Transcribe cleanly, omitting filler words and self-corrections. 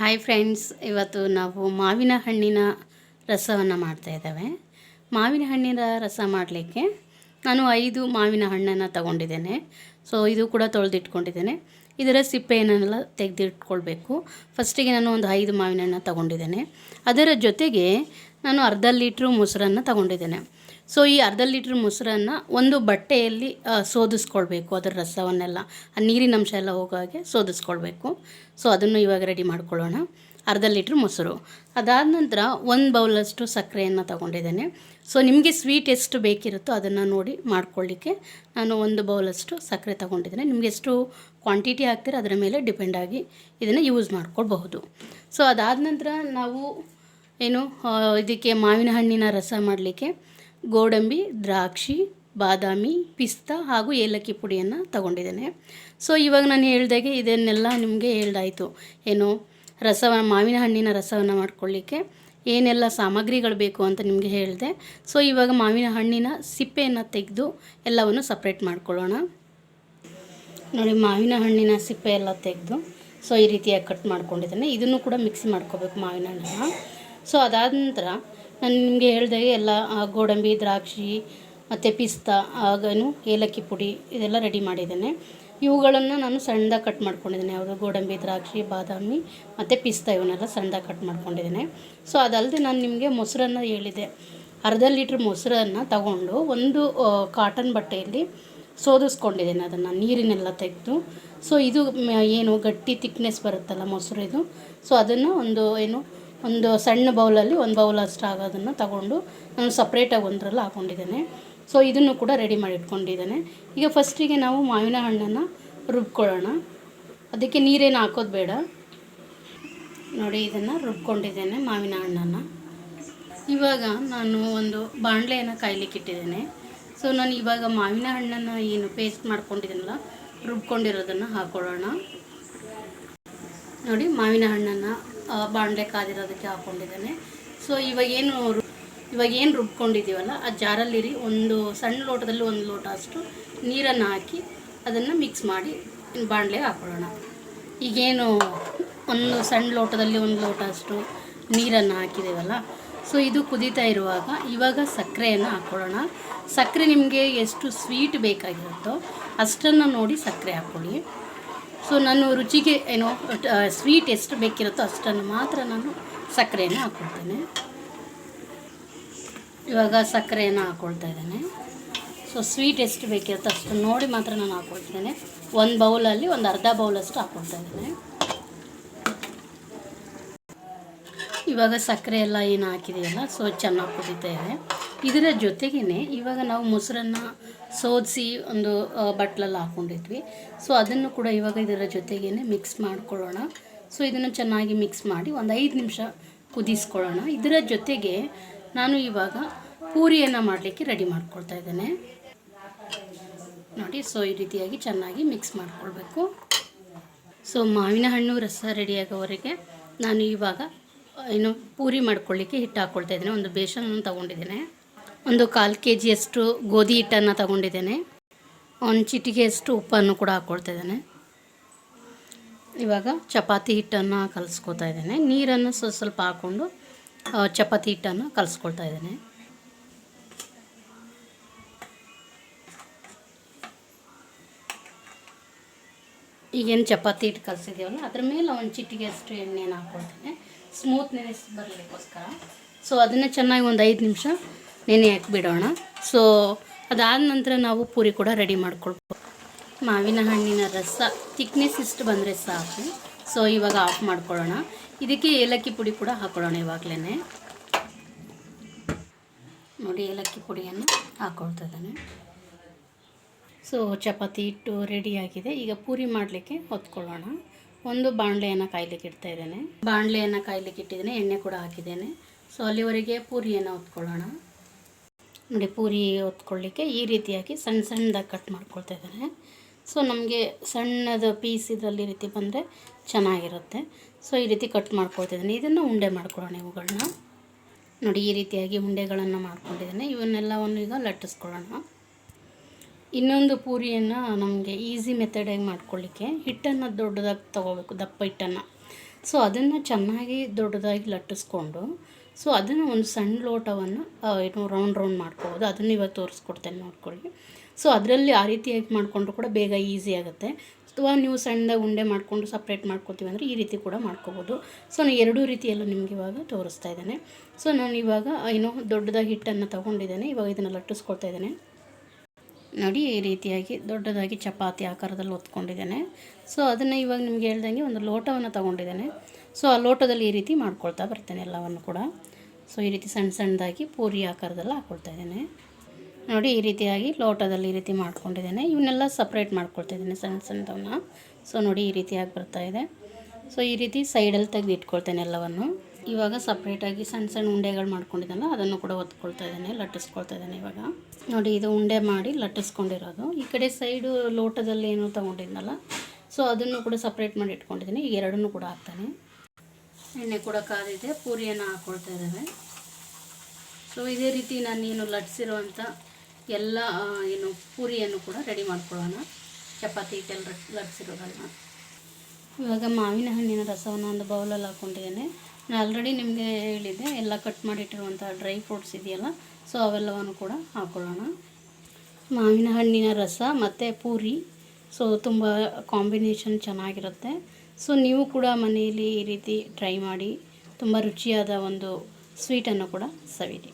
Hi friends, ಇವತ್ತು ನಾವು ಮಾವಿನ ಹಣ್ಣಿನ ರಸವನ್ನು ಮಾಡ್ತಾಯಿದ್ದೇವೆ. ಮಾವಿನ ಹಣ್ಣಿನ ರಸ ಮಾಡಲಿಕ್ಕೆ ನಾನು 5 ಮಾವಿನ ಹಣ್ಣನ್ನು ತಗೊಂಡಿದ್ದೇನೆ. ಸೊ ಇದು ಕೂಡ ತೊಳೆದಿಟ್ಕೊಂಡಿದ್ದೇನೆ. ಇದರ ಸಿಪ್ಪೆಯನ್ನೆಲ್ಲ ತೆಗೆದಿಟ್ಕೊಳ್ಬೇಕು. ಫಸ್ಟಿಗೆ ನಾನು ಒಂದು 5 ಮಾವಿನ ಹಣ್ಣು ತಗೊಂಡಿದ್ದೇನೆ. ಅದರ ಜೊತೆಗೆ ನಾನು ಅರ್ಧ ಲೀಟ್ರ್ ಮೊಸರನ್ನು ತಗೊಂಡಿದ್ದೇನೆ. ಸೊ ಈ ಅರ್ಧ ಲೀಟ್ರ್ ಮೊಸರನ್ನು ಒಂದು ಬಟ್ಟೆಯಲ್ಲಿ ಸೋದಿಸ್ಕೊಳ್ಬೇಕು. ಅದರ ರಸವನ್ನೆಲ್ಲ ನೀರಿನ ಅಂಶ ಎಲ್ಲ ಹೋಗೋ ಹಾಗೆ ಸೋದಿಸ್ಕೊಳ್ಬೇಕು. ಸೊ ಅದನ್ನು ಇವಾಗ ರೆಡಿ ಮಾಡ್ಕೊಳ್ಳೋಣ. ಅರ್ಧ ಲೀಟ್ರ್ ಮೊಸರು, ಅದಾದ ನಂತರ 1 ಬೌಲಷ್ಟು ಸಕ್ಕರೆಯನ್ನು ತಗೊಂಡಿದ್ದೇನೆ. ಸೊ ನಿಮಗೆ ಸ್ವೀಟ್ ಎಷ್ಟು ಬೇಕಿರುತ್ತೋ ಅದನ್ನು ನೋಡಿ ಮಾಡ್ಕೊಳ್ಳಿಕ್ಕೆ ನಾನು 1 ಬೌಲಷ್ಟು ಸಕ್ಕರೆ ತಗೊಂಡಿದ್ದೇನೆ. ನಿಮಗೆ ಎಷ್ಟು ಕ್ವಾಂಟಿಟಿ ಹಾಕ್ತೀರ ಅದರ ಮೇಲೆ ಡಿಪೆಂಡ್ ಆಗಿ ಇದನ್ನು ಯೂಸ್ ಮಾಡ್ಕೊಳ್ಬಹುದು. ಸೊ ಅದಾದ ನಂತರ ನಾವು ಇದಕ್ಕೆ ಮಾವಿನ ಹಣ್ಣಿನ ರಸ ಮಾಡಲಿಕ್ಕೆ ಗೋಡಂಬಿ, ದ್ರಾಕ್ಷಿ, ಬಾದಾಮಿ, ಪಿಸ್ತಾ ಹಾಗೂ ಏಲಕ್ಕಿ ಪುಡಿಯನ್ನು ತಗೊಂಡಿದ್ದೇನೆ. ಸೊ ಇವಾಗ ನಾನು ಹೇಳ್ದಾಗೆ ಇದನ್ನೆಲ್ಲ ನಿಮಗೆ ಹೇಳ್ದಾಯಿತು. ಮಾವಿನ ಹಣ್ಣಿನ ರಸವನ್ನು ಮಾಡ್ಕೊಳ್ಳಿಕ್ಕೆ ಏನೆಲ್ಲ ಸಾಮಗ್ರಿಗಳು ಬೇಕು ಅಂತ ನಿಮಗೆ ಹೇಳಿದೆ. ಸೊ ಇವಾಗ ಮಾವಿನ ಹಣ್ಣಿನ ಸಿಪ್ಪೆಯನ್ನು ತೆಗೆದು ಎಲ್ಲವನ್ನು ಸಪ್ರೇಟ್ ಮಾಡ್ಕೊಳ್ಳೋಣ. ನೋಡಿ, ಮಾವಿನ ಹಣ್ಣಿನ ಸಿಪ್ಪೆ ಎಲ್ಲ ತೆಗೆದು ಸೊ ಈ ರೀತಿಯಾಗಿ ಕಟ್ ಮಾಡ್ಕೊಂಡಿದ್ದೇನೆ. ಇದನ್ನು ಕೂಡ ಮಿಕ್ಸಿ ಮಾಡ್ಕೋಬೇಕು ಮಾವಿನ ಹಣ್ಣನ್ನು. ಸೊ ಅದಾದ ನಂತರ ನಾನು ನಿಮಗೆ ಹೇಳಿದಾಗೆ ಎಲ್ಲ ಗೋಡಂಬಿ, ದ್ರಾಕ್ಷಿ ಮತ್ತು ಪಿಸ್ತಾ ಆಗನು ಏಲಕ್ಕಿ ಪುಡಿ ಇದೆಲ್ಲ ರೆಡಿ ಮಾಡಿದ್ದೇನೆ. ಇವುಗಳನ್ನು ನಾನು ಸಣ್ಣದಾಗಿ ಕಟ್ ಮಾಡ್ಕೊಂಡಿದ್ದೇನೆ. ಯಾವುದು ಗೋಡಂಬಿ, ದ್ರಾಕ್ಷಿ, ಬಾದಾಮಿ ಮತ್ತು ಪಿಸ್ತಾ ಇವನ್ನೆಲ್ಲ ಸಣ್ಣದಾಗಿ ಕಟ್ ಮಾಡ್ಕೊಂಡಿದ್ದೇನೆ. ಸೊ ಅದಲ್ಲದೆ ನಾನು ನಿಮಗೆ ಮೊಸರನ್ನು ಹೇಳಿದೆ. ಅರ್ಧ ಲೀಟ್ರ್ ಮೊಸರನ್ನು ತಗೊಂಡು ಒಂದು ಕಾಟನ್ ಬಟ್ಟೆಯಲ್ಲಿ ಸೋದಿಸ್ಕೊಂಡಿದ್ದೇನೆ. ಅದನ್ನು ನೀರಿನೆಲ್ಲ ತೆಗೆದು. ಸೊ ಇದು ಗಟ್ಟಿ ತಿಕ್ನೆಸ್ ಬರುತ್ತಲ್ಲ ಮೊಸರು ಇದು. ಸೊ ಅದನ್ನು ಒಂದು ಸಣ್ಣ ಬೌಲಲ್ಲಿ 1 ಬೌಲ್ ಅಷ್ಟು ಆಗೋದನ್ನು ತಗೊಂಡು ನಾನು ಸಪ್ರೇಟಾಗಿ ಒಂದರಲ್ಲಿ ಹಾಕ್ಕೊಂಡಿದ್ದೇನೆ. ಸೊ ಇದನ್ನು ಕೂಡ ರೆಡಿ ಮಾಡಿ ಇಟ್ಕೊಂಡಿದ್ದೇನೆ. ಈಗ ಫಸ್ಟಿಗೆ ನಾವು ಮಾವಿನ ಹಣ್ಣನ್ನು ರುಬ್ಕೊಳ್ಳೋಣ. ಅದಕ್ಕೆ ನೀರೇನು ಹಾಕೋದು ಬೇಡ. ನೋಡಿ, ಇದನ್ನು ರುಬ್ಕೊಂಡಿದ್ದೇನೆ ಮಾವಿನ ಹಣ್ಣನ್ನು. ಇವಾಗ ನಾನು ಒಂದು ಬಾಣಲೆಯನ್ನು ಕಾಯ್ಲಿಕ್ಕೆ ಇಟ್ಟಿದ್ದೇನೆ. ಸೊ ನಾನು ಇವಾಗ ಮಾವಿನ ಹಣ್ಣನ್ನು ಪೇಸ್ಟ್ ಮಾಡ್ಕೊಂಡಿದ್ದೀನಲ್ಲ, ರುಬ್ಕೊಂಡಿರೋದನ್ನು ಹಾಕ್ಕೊಳ್ಳೋಣ. ನೋಡಿ, ಮಾವಿನ ಹಣ್ಣನ್ನು ಬಾಣಲೆ ಕಾದಿರೋದಕ್ಕೆ ಹಾಕ್ಕೊಂಡಿದ್ದೇನೆ. ಸೊ ಇವಾಗ ರುಬ್ಕೊಂಡಿದ್ದೀವಲ್ಲ ಆ ಜಾರಲ್ಲಿರಿ ಒಂದು ಸಣ್ಣ ಲೋಟದಲ್ಲಿ 1 ಲೋಟ ಅಷ್ಟು ನೀರನ್ನು ಹಾಕಿ ಅದನ್ನು ಮಿಕ್ಸ್ ಮಾಡಿ ಬಾಣಲೆಗೆ ಹಾಕ್ಕೊಳ್ಳೋಣ. ಈಗೇನು ಒಂದು ಸಣ್ಣ ಲೋಟದಲ್ಲಿ 1 ಲೋಟ ಅಷ್ಟು ನೀರನ್ನು ಹಾಕಿದ್ದೇವಲ್ಲ, ಸೊ ಇದು ಕುದೀತಾ ಇರುವಾಗ ಇವಾಗ ಸಕ್ಕರೆಯನ್ನು ಹಾಕ್ಕೊಳ್ಳೋಣ. ಸಕ್ಕರೆ ನಿಮಗೆ ಎಷ್ಟು ಸ್ವೀಟ್ ಬೇಕಾಗಿರುತ್ತೋ ಅಷ್ಟನ್ನು ನೋಡಿ ಸಕ್ಕರೆ ಹಾಕ್ಕೊಳ್ಳಿ. ಸೊ ನಾನು ರುಚಿಗೆ ಸ್ವೀಟ್ ಎಷ್ಟು ಬೇಕಿರುತ್ತೋ ಅಷ್ಟನ್ನು ಮಾತ್ರ ನಾನು ಸಕ್ಕರೆಯನ್ನು ಹಾಕ್ಕೊಳ್ತೇನೆ. ಇವಾಗ ಸಕ್ಕರೆಯನ್ನು ಹಾಕ್ಕೊಳ್ತಾ ಇದ್ದೇನೆ. ಸೊ ಸ್ವೀಟ್ ಎಷ್ಟು ಬೇಕಿರುತ್ತೋ ಅಷ್ಟು ನೋಡಿ ಮಾತ್ರ ನಾನು ಹಾಕ್ಕೊಳ್ತೇನೆ. 1 ಬೌಲಲ್ಲಿ ಒಂದು ಅರ್ಧ ಬೌಲಷ್ಟು ಹಾಕ್ಕೊಳ್ತಾ ಇದ್ದೇನೆ. ಇವಾಗ ಸಕ್ಕರೆ ಎಲ್ಲ ಹಾಕಿದೆಯಲ್ಲ, ಸೊ ಚೆನ್ನಾಗಿ ಕುದೀತಾ ಇದೆ. ಇದರ ಜೊತೆಗೇ ಇವಾಗ ನಾವು ಮೊಸರನ್ನು ಸೋದಿಸಿ ಒಂದು ಬಟ್ಲಲ್ಲಿ ಹಾಕ್ಕೊಂಡಿದ್ವಿ. ಸೊ ಅದನ್ನು ಕೂಡ ಇವಾಗ ಇದರ ಜೊತೆಗೇ ಮಿಕ್ಸ್ ಮಾಡ್ಕೊಳ್ಳೋಣ. ಸೊ ಇದನ್ನು ಚೆನ್ನಾಗಿ ಮಿಕ್ಸ್ ಮಾಡಿ ಒಂದು 5 ನಿಮಿಷ ಕುದಿಸ್ಕೊಳ್ಳೋಣ. ಇದರ ಜೊತೆಗೆ ನಾನು ಇವಾಗ ಪೂರಿಯನ್ನು ಮಾಡಲಿಕ್ಕೆ ರೆಡಿ ಮಾಡ್ಕೊಳ್ತಾ ಇದ್ದೇನೆ. ನೋಡಿ, ಸೊ ಈ ರೀತಿಯಾಗಿ ಚೆನ್ನಾಗಿ ಮಿಕ್ಸ್ ಮಾಡ್ಕೊಳ್ಬೇಕು. ಸೊ ಮಾವಿನ ಹಣ್ಣು ರಸ ರೆಡಿಯಾಗೋವರೆಗೆ ನಾನು ಇವಾಗ ಪೂರಿ ಮಾಡ್ಕೊಳ್ಳಿಕ್ಕೆ ಹಿಟ್ಟು ಹಾಕ್ಕೊಳ್ತಾ ಇದ್ದೇನೆ. ಒಂದು ಬೇಸನನ್ನು ತೊಗೊಂಡಿದ್ದೇನೆ. ಒಂದು 1/4 kg ಗೋಧಿ ಹಿಟ್ಟನ್ನು ತಗೊಂಡಿದ್ದೇನೆ. 1 ಚಿಟಿಕೆಯಷ್ಟು ಉಪ್ಪನ್ನು ಕೂಡ ಹಾಕ್ಕೊಳ್ತಾ ಇದ್ದೇನೆ. ಇವಾಗ ಚಪಾತಿ ಹಿಟ್ಟನ್ನು ಕಲಿಸ್ಕೊಳ್ತಾ ಇದ್ದೇನೆ. ನೀರನ್ನು ಸ್ವಲ್ಪ ಹಾಕ್ಕೊಂಡು ಚಪಾತಿ ಹಿಟ್ಟನ್ನು ಕಲಿಸ್ಕೊಳ್ತಾ ಇದ್ದೇನೆ. ಈಗೇನು ಚಪಾತಿ ಹಿಟ್ಟು ಕಲಿಸಿದ್ದೀವಲ್ಲ ಅದ್ರ ಮೇಲೆ 1 ಚಿಟಿಕೆಯಷ್ಟು ಎಣ್ಣೆಯನ್ನು ಹಾಕ್ಕೊಳ್ತೇನೆ, ಸ್ಮೂತ್ನೆಸ್ ಬರಲಿಕ್ಕೋಸ್ಕರ. ಸೊ ಅದನ್ನು ಚೆನ್ನಾಗಿ ಒಂದು 5 ನಿಮಿಷ ನೆನೆ ಹಾಕಿಬಿಡೋಣ. ಸೊ ಅದಾದ ನಂತರ ನಾವು ಪೂರಿ ಕೂಡ ರೆಡಿ ಮಾಡ್ಕೊಳ್ಬೋದು. ಮಾವಿನ ಹಣ್ಣಿನ ರಸ ತಿಕ್ನೆಸ್ ಇಷ್ಟು ಬಂದರೆ ಸಾಕು. ಸೊ ಇವಾಗ ಆಫ್ ಮಾಡ್ಕೊಳ್ಳೋಣ. ಇದಕ್ಕೆ ಏಲಕ್ಕಿ ಪುಡಿ ಕೂಡ ಹಾಕ್ಕೊಳ್ಳೋಣ. ಇವಾಗಲೇ ನೋಡಿ, ಏಲಕ್ಕಿ ಪುಡಿಯನ್ನು ಹಾಕ್ಕೊಳ್ತಾ ಇದ್ದೇನೆ. ಸೊ ಚಪಾತಿ ಹಿಟ್ಟು ರೆಡಿಯಾಗಿದೆ. ಈಗ ಪೂರಿ ಮಾಡಲಿಕ್ಕೆ ಹೊತ್ಕೊಳ್ಳೋಣ. ಒಂದು ಬಾಣಲೆಯನ್ನು ಕಾಯ್ಲಿಕ್ಕೆ ಇಡ್ತಾ ಇದ್ದೇನೆ. ಬಾಣಲೆಯನ್ನು ಕಾಯ್ಲಿಕ್ಕೆ ಇಟ್ಟಿದ್ದೇನೆ, ಎಣ್ಣೆ ಕೂಡ ಹಾಕಿದ್ದೇನೆ. ಸೊ ಅಲ್ಲಿವರೆಗೆ ಪೂರಿಯನ್ನು ಹೊತ್ಕೊಳ್ಳೋಣ. ನೋಡಿ, ಪೂರಿ ಹೊತ್ಕೊಳ್ಳಿಕ್ಕೆ ಈ ರೀತಿಯಾಗಿ ಸಣ್ಣದಾಗಿ ಕಟ್ ಮಾಡ್ಕೊಳ್ತಾ ಇದ್ದೇನೆ. ಸೊ ನಮಗೆ ಸಣ್ಣದ ಪೀಸ್ ಇದರಲ್ಲಿ ರೀತಿ ಬಂದರೆ ಚೆನ್ನಾಗಿರುತ್ತೆ. ಸೊ ಈ ರೀತಿ ಕಟ್ ಮಾಡ್ಕೊಳ್ತಿದ್ದೇನೆ. ಇದನ್ನು ಉಂಡೆ ಮಾಡ್ಕೊಳ್ಳೋಣ. ಇವುಗಳನ್ನ ನೋಡಿ, ಈ ರೀತಿಯಾಗಿ ಉಂಡೆಗಳನ್ನು ಮಾಡ್ಕೊಂಡಿದ್ದೇನೆ. ಇವನ್ನೆಲ್ಲವನ್ನು ಈಗ ಲಟ್ಟಿಸ್ಕೊಳ್ಳೋಣ. ಇನ್ನೊಂದು ಪೂರಿಯನ್ನು ನಮಗೆ ಈಸಿ ಮೆಥಡಾಗಿ ಮಾಡ್ಕೊಳ್ಳಿಕ್ಕೆ ಹಿಟ್ಟನ್ನು ದೊಡ್ಡದಾಗಿ ತೊಗೋಬೇಕು, ದಪ್ಪ ಹಿಟ್ಟನ್ನು. ಸೊ ಅದನ್ನು ಚೆನ್ನಾಗಿ ದೊಡ್ಡದಾಗಿ ಲಟ್ಟಿಸ್ಕೊಂಡು ಸೊ ಅದನ್ನು ಒಂದು ಸಣ್ಣ ಲೋಟವನ್ನು ಏನು ರೌಂಡ್ ಮಾಡ್ಕೊಬೋದು. ಅದನ್ನು ಇವಾಗ ತೋರಿಸ್ಕೊಡ್ತೇನೆ ನೋಡ್ಕೊಳ್ಳಿ. ಸೊ ಅದರಲ್ಲಿ ಆ ರೀತಿಯಾಗಿ ಮಾಡಿಕೊಂಡ್ರು ಕೂಡ ಬೇಗ ಈಸಿ ಆಗುತ್ತೆ. ಅಥವಾ ನೀವು ಸಣ್ಣದಾಗಿ ಉಂಡೆ ಮಾಡಿಕೊಂಡು ಸಪ್ರೇಟ್ ಮಾಡ್ಕೊತೀವಿ ಅಂದರೆ ಈ ರೀತಿ ಕೂಡ ಮಾಡ್ಕೋಬೋದು. ಸೊ ನಾನು ಎರಡೂ ರೀತಿಯಲ್ಲೂ ನಿಮ್ಗೆ ಇವಾಗ ತೋರಿಸ್ತಾ ಇದ್ದೇನೆ. ಸೊ ನಾನು ಇವಾಗ ಏನು ದೊಡ್ಡದಾಗಿ ಹಿಟ್ಟನ್ನು ತೊಗೊಂಡಿದ್ದೇನೆ. ಇವಾಗ ಇದನ್ನು ಲಟ್ಟಿಸ್ಕೊಳ್ತಾ ಇದ್ದೇನೆ. ನೋಡಿ ಈ ರೀತಿಯಾಗಿ ದೊಡ್ಡದಾಗಿ ಚಪಾತಿ ಆಕಾರದಲ್ಲಿ ಒತ್ಕೊಂಡಿದ್ದೇನೆ. ಸೊ ಅದನ್ನು ಇವಾಗ ನಿಮ್ಗೆ ಹೇಳ್ದಂಗೆ ಒಂದು ಲೋಟವನ್ನು ತೊಗೊಂಡಿದ್ದೇನೆ. ಸೊ ಆ ಲೋಟದಲ್ಲಿ ಈ ರೀತಿ ಮಾಡ್ಕೊಳ್ತಾ ಬರ್ತೇನೆ ಎಲ್ಲವನ್ನು ಕೂಡ. ಸೊ ಈ ರೀತಿ ಸಣ್ಣ ಸಣ್ಣದಾಗಿ ಪೂರಿ ಆಕಾರದಲ್ಲಿ ಹಾಕ್ಕೊಳ್ತಾ ಇದ್ದೇನೆ. ನೋಡಿ ಈ ರೀತಿಯಾಗಿ ಲೋಟದಲ್ಲಿ ಈ ರೀತಿ ಮಾಡ್ಕೊಂಡಿದ್ದೇನೆ. ಇವನ್ನೆಲ್ಲ ಸಪ್ರೇಟ್ ಮಾಡ್ಕೊಳ್ತಾಯಿದ್ದೇನೆ ಸಣ್ಣ ಸಣ್ಣದವನ್ನ. ಸೊ ನೋಡಿ ಈ ರೀತಿಯಾಗಿ ಬರ್ತಾಯಿದೆ. ಸೊ ಈ ರೀತಿ ಸೈಡಲ್ಲಿ ತೆಗೆದು ಇಟ್ಕೊಳ್ತೇನೆ ಎಲ್ಲವನ್ನು. ಇವಾಗ ಸಪ್ರೇಟಾಗಿ ಸಣ್ಣ ಸಣ್ಣ ಉಂಡೆಗಳು ಮಾಡ್ಕೊಂಡಿದ್ದಲ್ಲ ಅದನ್ನು ಕೂಡ ಒತ್ಕೊಳ್ತಾ ಇದ್ದೇನೆ, ಲಟ್ಟಿಸ್ಕೊಳ್ತಾ ಇದ್ದೇನೆ. ಇವಾಗ ನೋಡಿ ಇದು ಉಂಡೆ ಮಾಡಿ ಲಟ್ಟಿಸ್ಕೊಂಡಿರೋದು. ಈ ಕಡೆ ಸೈಡು ಲೋಟದಲ್ಲಿ ಏನೋ ತೊಗೊಂಡಿದ್ನಲ್ಲ ಸೊ ಅದನ್ನು ಕೂಡ ಸಪ್ರೇಟ್ ಮಾಡಿ ಇಟ್ಕೊಂಡಿದ್ದೀನಿ. ಈಗ ಎರಡನ್ನೂ ಕೂಡ ಹಾಕ್ತಾನೆ. ಎಣ್ಣೆ ಕೂಡ ಕಾದಿದೆ, ಪೂರಿಯನ್ನು ಹಾಕ್ಕೊಳ್ತಾ ಇದ್ದೇವೆ. ಸೊ ಇದೇ ರೀತಿ ನಾನೇನು ಲಟ್ಟಿಸಿರುವಂಥ ಎಲ್ಲ ಏನು ಪೂರಿಯನ್ನು ಕೂಡ ರೆಡಿ ಮಾಡ್ಕೊಳ್ಳೋಣ. ಚಪಾತಿ ಹಿಟ್ಟೆಲ್ಲ ಲಟ್ಟಿಸಿರೋದನ್ನು. ಇವಾಗ ಮಾವಿನ ಹಣ್ಣಿನ ರಸವನ್ನು ಒಂದು ಬೌಲಲ್ಲಿ ಹಾಕ್ಕೊಂಡಿದ್ದೇನೆ. ನಾನು ಆಲ್ರೆಡಿ ನಿಮಗೆ ಹೇಳಿದ್ದೆ ಎಲ್ಲ ಕಟ್ ಮಾಡಿಟ್ಟಿರುವಂಥ ಡ್ರೈ ಫ್ರೂಟ್ಸ್ ಇದೆಯಲ್ಲ ಸೊ ಅವೆಲ್ಲವನ್ನು ಕೂಡ ಹಾಕ್ಕೊಳ್ಳೋಣ. ಮಾವಿನ ಹಣ್ಣಿನ ರಸ ಮತ್ತು ಪೂರಿ ಸೊ ತುಂಬ ಕಾಂಬಿನೇಷನ್ ಚೆನ್ನಾಗಿರುತ್ತೆ. ಸೊ ನೀವು ಕೂಡ ಮನೆಯಲ್ಲಿ ಈ ರೀತಿ ಟ್ರೈ ಮಾಡಿ ತುಂಬ ರುಚಿಯಾದ ಒಂದು ಸ್ವೀಟನ್ನು ಕೂಡ ಸವಿರಿ.